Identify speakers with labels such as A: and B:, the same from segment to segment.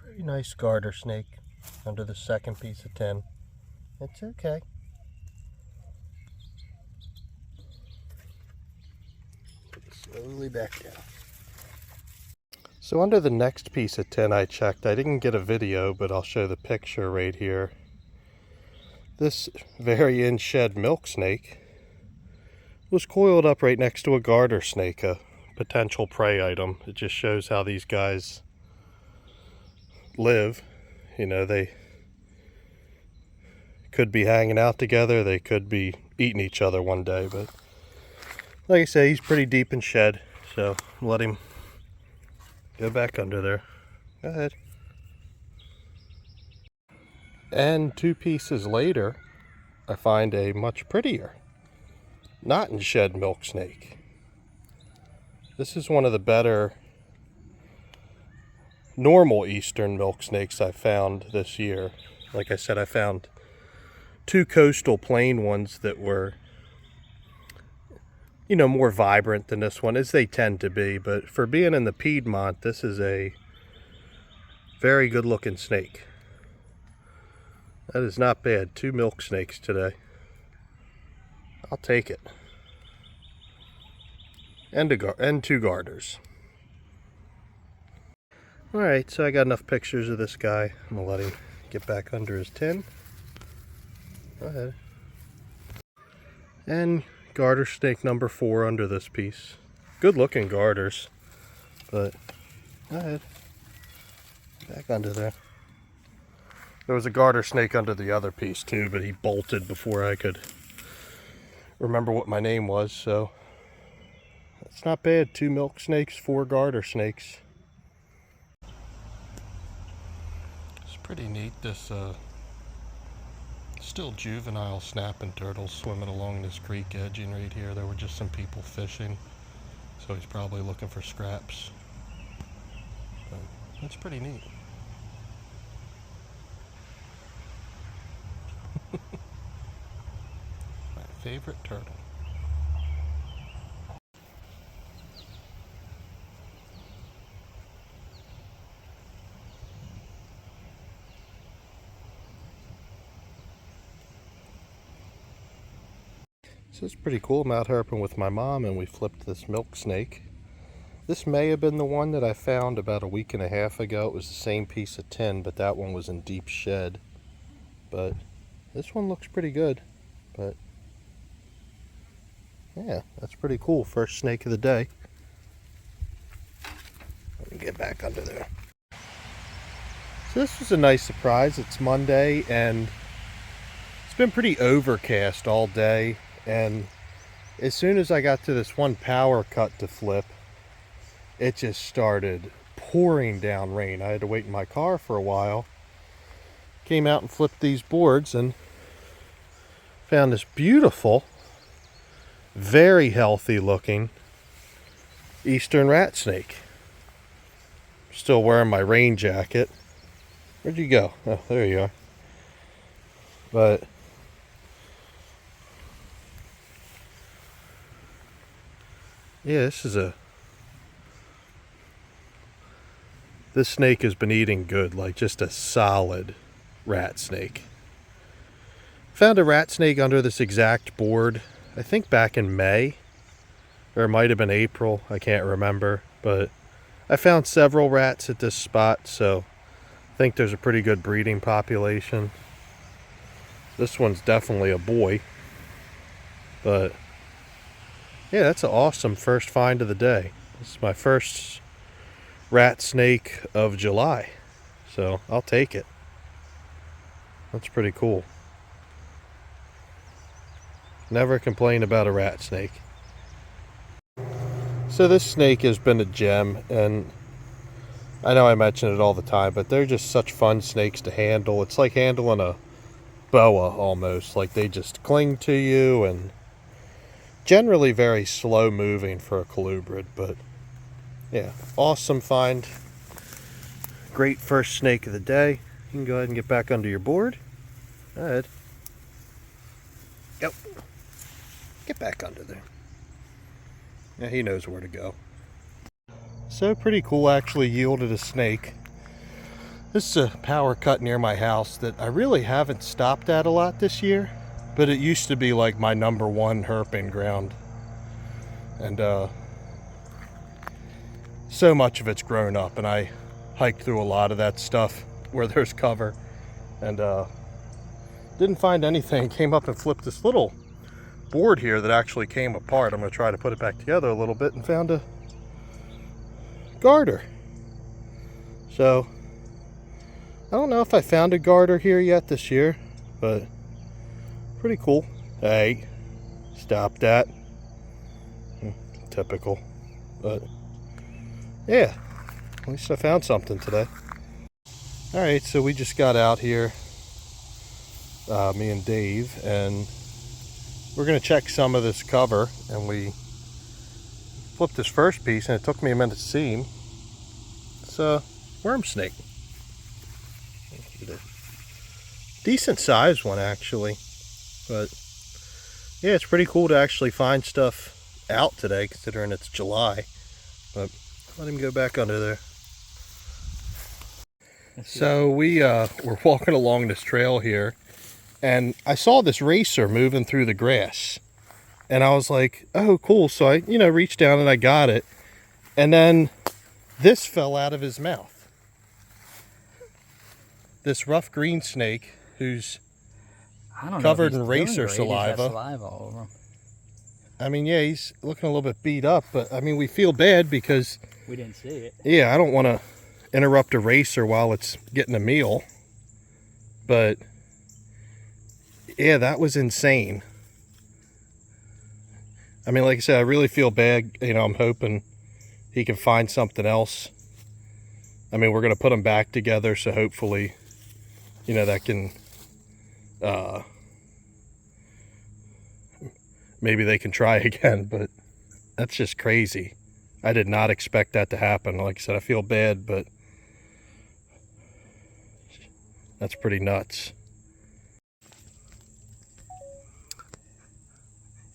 A: Very nice garter snake under the second piece of tin. It's okay. Put it slowly back down. So under the next piece of tin I checked, I didn't get a video, but I'll show the picture right here. This very in-shed milk snake was coiled up right next to a garter snake, a potential prey item. It just shows how these guys live. You know, they could be hanging out together, they could be eating each other one day, but like I say, he's pretty deep in shed, so let him go back under there. Go ahead. And 2 pieces later, I find a much prettier, not in shed milk snake. This is one of the better normal eastern milk snakes I found this year. Like I said, I found 2 coastal plain ones that were, you know, more vibrant than this one, as they tend to be. But for being in the Piedmont, this is a very good looking snake. That is not bad. 2 milk snakes today. I'll take it. And 2 garters. Alright, so I got enough pictures of this guy. I'm going to let him get back under his tin. Go ahead. And garter snake number 4 under this piece. Good looking garters. But, go ahead. Back under there. There was a garter snake under the other piece too, but he bolted before I could remember what my name was, so that's not bad. 2 milk snakes, 4 garter snakes. It's pretty neat, this still juvenile snapping turtle swimming along this creek edging right here. There were just some people fishing, so he's probably looking for scraps. But that's pretty neat. My favorite turtle. So it's pretty cool. I'm out herping with my mom and we flipped this milk snake. This may have been the one that I found about a week and a half ago. It was the same piece of tin, but that one was in deep shed. But this one looks pretty good. But yeah, that's pretty cool. First snake of the day. Let me get back under there. So this was a nice surprise. It's Monday and it's been pretty overcast all day. And as soon as I got to this one power cut to flip, it just started pouring down rain. I had to wait in my car for a while. Came out and flipped these boards and found this beautiful, very healthy looking eastern rat snake. Still wearing my rain jacket. Where'd you go? Oh, there you are. But yeah, this snake has been eating good, like just a solid rat snake. Found a rat snake under this exact board, I think back in May, or it might have been April, I can't remember, but I found several rats at this spot, so I think there's a pretty good breeding population. This one's definitely a boy, but yeah, that's an awesome first find of the day. This is my first rat snake of July, so I'll take it. That's pretty cool. Never complain about a rat snake. So this snake has been a gem, and I know I mention it all the time, but they're just such fun snakes to handle. It's like handling a boa almost. Like they just cling to you, and generally very slow moving for a colubrid, but yeah, awesome find. Great first snake of the day. You can go ahead and get back under your board. Go ahead. Yep. Get back under there. Yeah, he knows where to go. So pretty cool, actually yielded a snake. This is a power cut near my house that I really haven't stopped at a lot this year, but it used to be like my #1 herping ground. And so much of it's grown up, and I hiked through a lot of that stuff where there's cover, and didn't find anything. Came up and flipped this little board here that actually came apart. I'm going to try to put it back together a little bit, and found a garter. So I don't know if I found a garter here yet this year, but pretty cool. Hey, stop that. Typical. But yeah, at least I found something today. All right, so we just got out here, me and Dave, and we're gonna check some of this cover, and we flipped this first piece and it took me a minute to see him. It's a worm snake. Decent sized one actually, but yeah, it's pretty cool to actually find stuff out today considering it's July. But let him go back under there. So we were walking along this trail here, and I saw this racer moving through the grass, and I was like, oh cool. So I reached down and I got it, and then this fell out of his mouth. This rough green snake who's covered in racer saliva.
B: All over him.
A: I mean, yeah, he's looking a little bit beat up, but I mean, we feel bad because
B: we didn't see it.
A: Yeah, I don't want to interrupt a racer while it's getting a meal, but yeah, that was insane. I mean, like I said, I really feel bad. I'm hoping he can find something else. I mean, we're going to put them back together, so hopefully, that can, maybe they can try again, but that's just crazy. I did not expect that to happen. Like I said, I feel bad, but that's pretty nuts.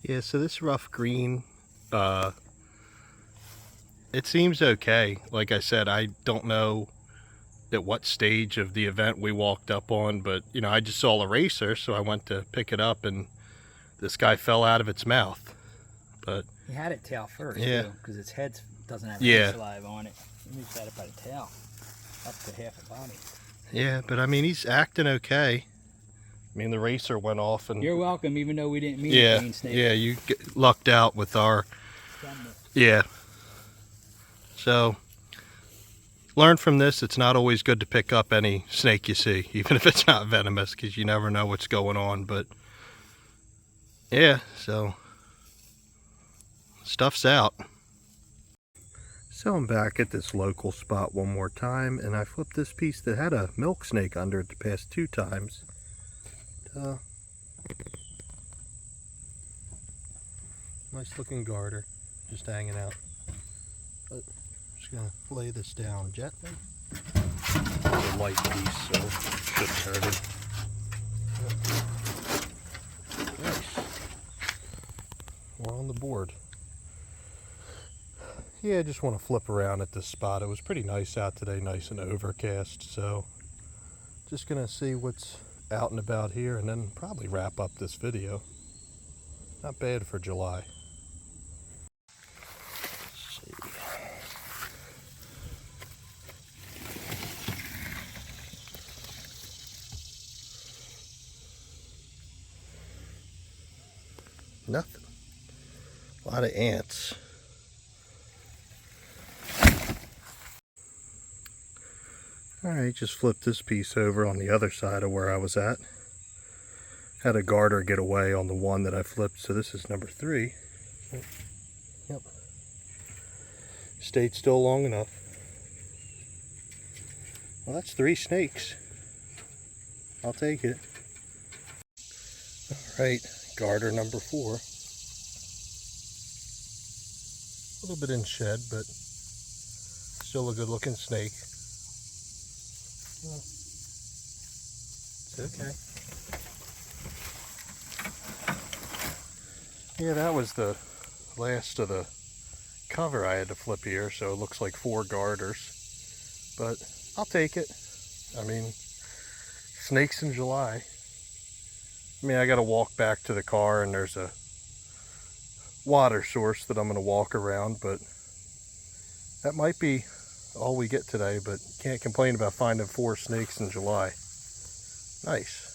A: Yeah, so this rough green, it seems okay. Like I said, I don't know at what stage of the event we walked up on, but I just saw a racer, so I went to pick it up, and this guy fell out of its mouth. But
B: he had it tail first,
A: yeah,
B: because its head doesn't have any saliva on it. He just had it by the tail, up to half the body.
A: Yeah, but I mean, he's acting okay. I mean, the racer went off, and
B: you're welcome, even though we didn't mean a green snake.
A: Yeah, you lucked out with our yeah. So learn from this. It's not always good to pick up any snake you see, even if it's not venomous, because you never know what's going on. But yeah, so stuff's out. So I'm back at this local spot one more time, and I flipped this piece that had a milk snake under it the past 2 times. Nice looking garter, just hanging out. But I'm just gonna lay this down gently. It's a light piece, so it shouldn't hurt it. Nice. We're on the board. Yeah, I just want to flip around at this spot. It was pretty nice out today, nice and overcast. So just gonna see what's out and about here, and then probably wrap up this video. Not bad for July. Let's see. Nothing. A lot of ants. Alright, just flipped this piece over on the other side of where I was at. Had a garter get away on the one that I flipped, so this is number 3. Yep. Stayed still long enough. Well, that's 3 snakes. I'll take it. Alright, garter number 4. A little bit in shed, but still a good looking snake. It's okay. Yeah, that was the last of the cover I had to flip here, so it looks like 4 garters. But I'll take it. I mean, snakes in July. I mean, I got to walk back to the car and there's a water source that I'm going to walk around, but that might be all we get today, but can't complain about finding 4 snakes in July. Nice.